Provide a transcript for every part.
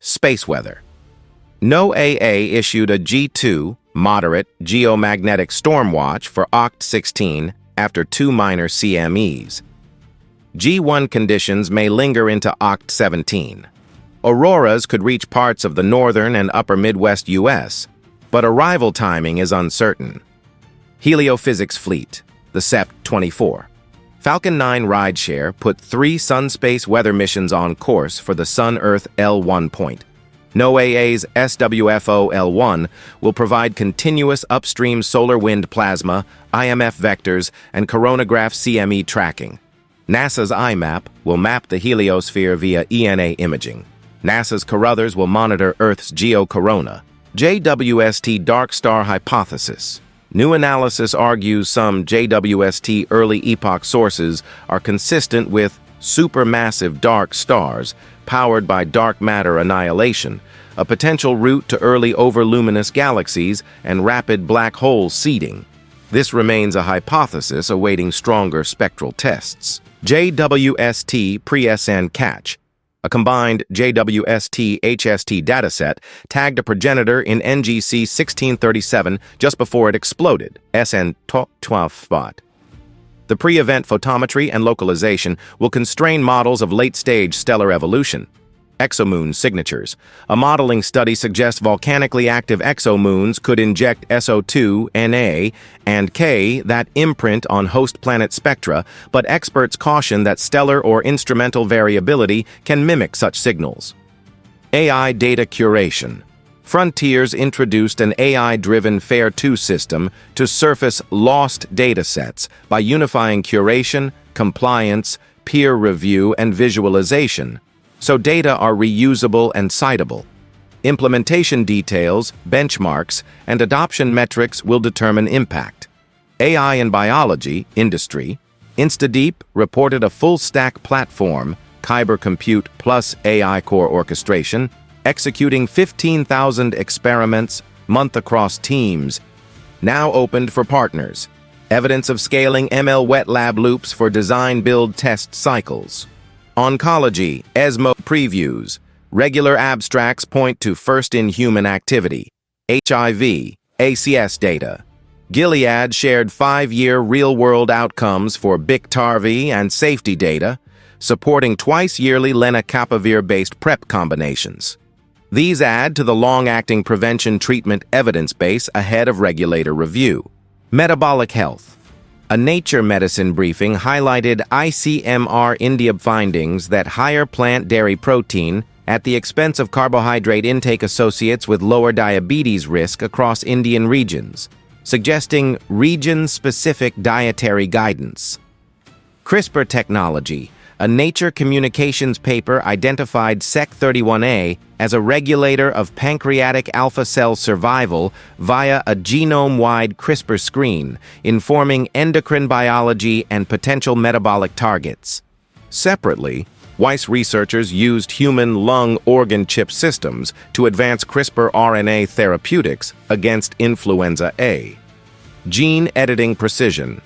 Space weather. NOAA issued a G2 moderate geomagnetic storm watch for Oct 16 after 2 minor CMEs. G1 conditions may linger into Oct 17. Auroras could reach parts of the northern and upper Midwest U.S., but arrival timing is uncertain. Heliophysics fleet, the SEP-24. Falcon 9 rideshare put 3 Sunspace weather missions on course for the Sun-Earth L1 point. NOAA's SWFO-L1 will provide continuous upstream solar wind plasma, IMF vectors, and coronagraph CME tracking. NASA's IMAP will map the heliosphere via ENA imaging. NASA's Carruthers will monitor Earth's geocorona. JWST dark star hypothesis. New analysis argues some JWST early epoch sources are consistent with supermassive dark stars powered by dark matter annihilation, a potential route to early overluminous galaxies and rapid black hole seeding. This remains a hypothesis awaiting stronger spectral tests. JWST pre-SN catch. A combined JWST-HST dataset tagged a progenitor in NGC 1637 just before it exploded, SN12 spot. The pre-event photometry and localization will constrain models of late-stage stellar evolution. Exomoon signatures. A modeling study suggests volcanically active exomoons could inject SO2, Na, and K that imprint on host planet spectra, but experts caution that stellar or instrumental variability can mimic such signals. AI data curation. Frontiers introduced an AI-driven FAIR2 system to surface lost datasets by unifying curation, compliance, peer review, and visualization, so data are reusable and citable. Implementation details, benchmarks, and adoption metrics will determine impact. AI in biology, industry. InstaDeep reported a full-stack platform, Kyber Compute plus AI core orchestration, executing 15,000 experiments, month across teams, now opened for partners. Evidence of scaling ML wet lab loops for design-build test cycles. Oncology, ESMO previews. Regular abstracts point to first-in-human activity. HIV, ACS data. Gilead shared 5-year real-world outcomes for Biktarvy and safety data, supporting twice-yearly lenacapavir-based PrEP combinations. These add to the long-acting prevention treatment evidence base ahead of regulator review. Metabolic health. A Nature Medicine briefing highlighted ICMR India findings that higher plant dairy protein at the expense of carbohydrate intake associates with lower diabetes risk across Indian regions, suggesting region-specific dietary guidance. CRISPR technology. A Nature Communications paper identified Sec31A as a regulator of pancreatic alpha cell survival via a genome-wide CRISPR screen, informing endocrine biology and potential metabolic targets. Separately, Weiss researchers used human lung organ chip systems to advance CRISPR RNA therapeutics against influenza A. Gene editing precision.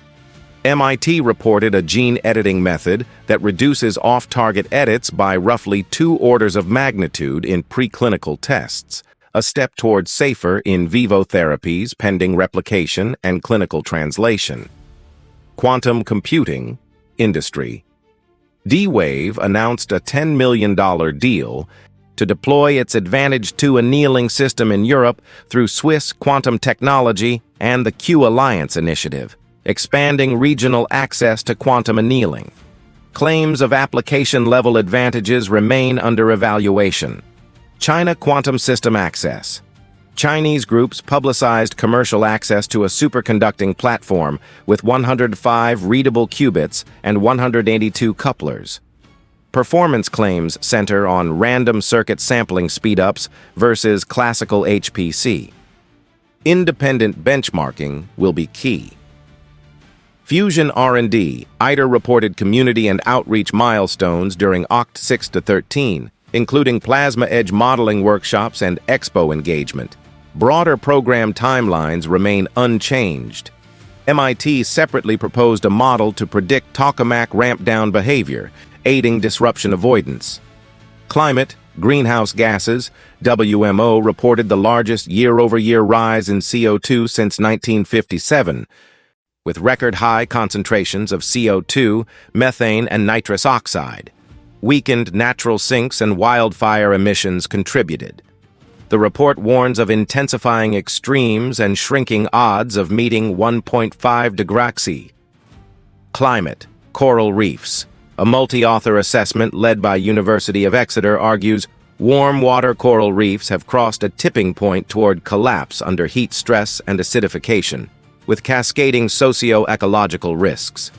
MIT reported a gene editing method that reduces off-target edits by roughly 2 orders of magnitude in preclinical tests, a step towards safer in vivo therapies pending replication and clinical translation. Quantum computing, industry. D-Wave announced a $10 million deal to deploy its Advantage2 annealing system in Europe through Swiss Quantum Technology and the Q Alliance initiative, expanding regional access to quantum annealing. Claims of application-level advantages remain under evaluation. China Quantum System Access. Chinese groups publicized commercial access to a superconducting platform with 105 readable qubits and 182 couplers. Performance claims center on random circuit sampling speedups versus classical HPC. Independent benchmarking will be key. Fusion R&D. ITER reported community and outreach milestones during Oct 6 to 13, including Plasma Edge modeling workshops and expo engagement. Broader program timelines remain unchanged. MIT separately proposed a model to predict tokamak ramp-down behavior, aiding disruption avoidance. Climate, Greenhouse gases, WMO reported the largest year-over-year rise in CO2 since 1957, with record-high concentrations of CO2, methane, and nitrous oxide. Weakened natural sinks and wildfire emissions contributed. The report warns of intensifying extremes and shrinking odds of meeting 1.5 degrees. Climate, coral reefs. A multi-author assessment led by University of Exeter argues warm water coral reefs have crossed a tipping point toward collapse under heat stress and acidification, with cascading socio-ecological risks.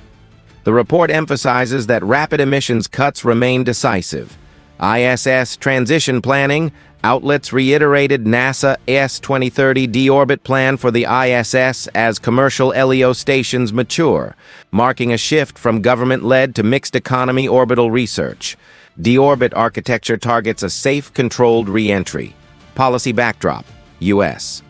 The report emphasizes that rapid emissions cuts remain decisive. ISS transition planning, outlets reiterated NASA's 2030 deorbit plan for the ISS as commercial LEO stations mature, marking a shift from government-led to mixed-economy orbital research. Deorbit architecture targets a safe, controlled re-entry. Policy backdrop, U.S.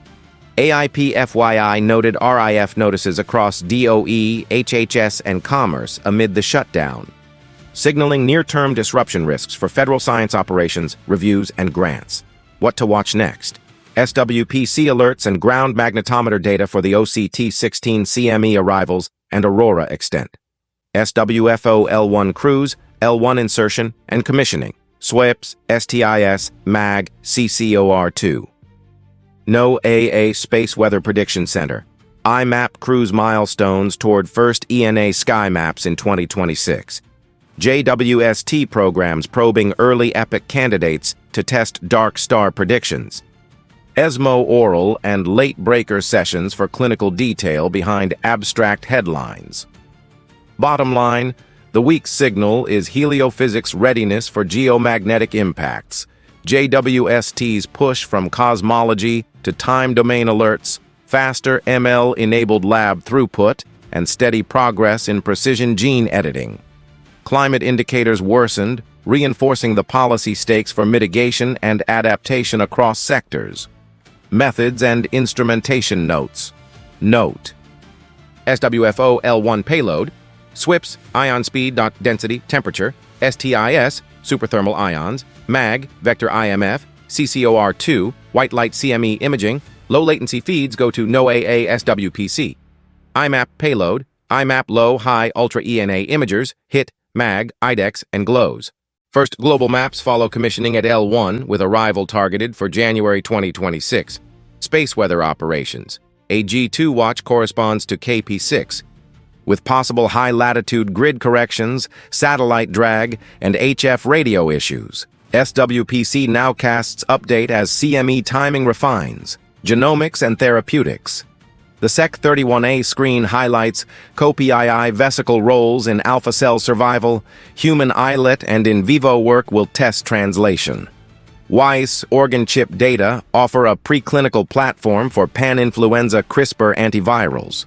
AIP FYI noted RIF notices across DOE, HHS, and Commerce amid the shutdown, signaling near-term disruption risks for federal science operations, reviews, and grants. What to watch next? SWPC alerts and ground magnetometer data for the OCT-16 CME arrivals and Aurora extent. SWFO L1 cruise, L1 insertion, and commissioning. SWIPS, STIS, MAG, CCOR2. NOAA Space Weather Prediction Center. IMAP cruise milestones toward first ENA sky maps in 2026. JWST programs probing early epoch candidates to test dark star predictions. ESMO oral and late breaker sessions for clinical detail behind abstract headlines. Bottom line, the week's signal is Heliophysics readiness for geomagnetic impacts. JWST's push from cosmology to time domain alerts, faster ML-enabled lab throughput, and steady progress in precision gene editing. Climate indicators worsened, reinforcing the policy stakes for mitigation and adaptation across sectors. Methods and instrumentation notes. Note: SWFO L1 payload, SWIPS, ion speed, density, temperature, STIS, superthermal ions, MAG, vector IMF, CCOR2, white light CME imaging, low latency feeds go to NOAA SWPC. IMAP payload, IMAP low, high, ultra ENA imagers, HIT, MAG, IDEX, and GLOWS. First global maps follow commissioning at L1 with arrival targeted for January 2026. Space weather operations. A G2 watch corresponds to KP6, with possible high-latitude grid corrections, satellite drag, and HF radio issues. SWPC nowcasts update as CME timing refines. Genomics and therapeutics. The SEC31A screen highlights COPII vesicle roles in alpha cell survival. Human islet and in vivo work will test translation. Weiss organ chip data offer a preclinical platform for pan-influenza CRISPR antivirals.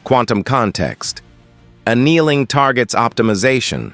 Quantum context. Annealing targets optimization.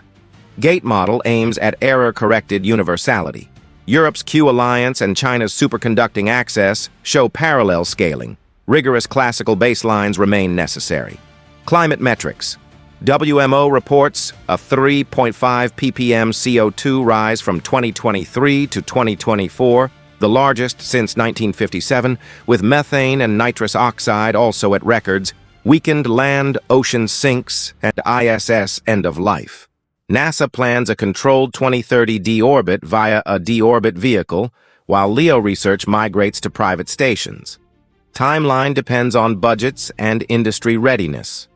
Gate model aims at error-corrected universality. Europe's Q Alliance and China's superconducting access show parallel scaling. Rigorous classical baselines remain necessary. Climate metrics. WMO reports a 3.5 ppm CO2 rise from 2023 to 2024, the largest since 1957, with methane and nitrous oxide also at records, weakened land-ocean sinks, and ISS end of life. NASA plans a controlled 2030 deorbit via a deorbit vehicle, while LEO research migrates to private stations. Timeline depends on budgets and industry readiness.